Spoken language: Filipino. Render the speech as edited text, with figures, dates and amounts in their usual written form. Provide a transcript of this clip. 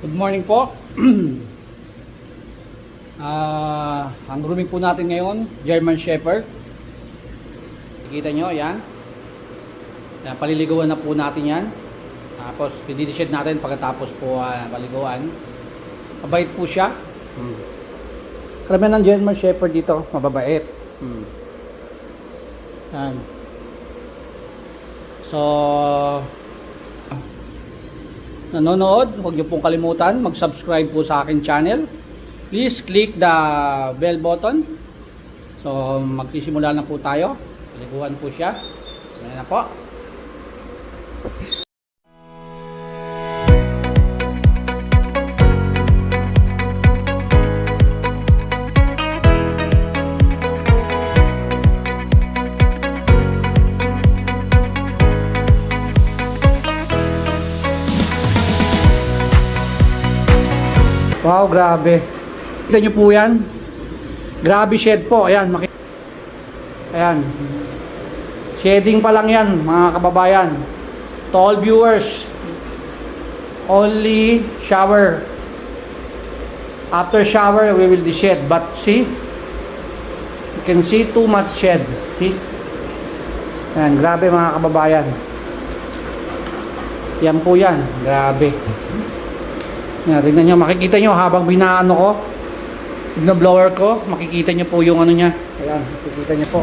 Good morning po. Ang grooming po natin ngayon, German Shepherd. Nakikita nyo, yan. Paliligawan na po natin yan. Tapos, pididished natin pagkatapos po paliguan. Mabait po siya. Karamihan ng German Shepherd dito, mababait. Yan. So, nanonood, huwag niyo pong kalimutan mag-subscribe po sa aking channel. Please click the bell button. So magsisimula na po tayo. Paliguan po siya. Ayan na po. Wow, grabe. Kita nyo po yan. Grabe shed po. Ayan. Ayan. Shedding pa lang yan, mga kababayan. To all viewers, only shower. After shower, we will de-shed. But see, you can see too much shed. See? Ayan. Grabe, mga kababayan. Yan po yan. Grabe. Yan, tingnan nyo, makikita nyo habang binaano ko, blower ko, makikita nyo po yung ano nya. Ayan, makikita nyo po.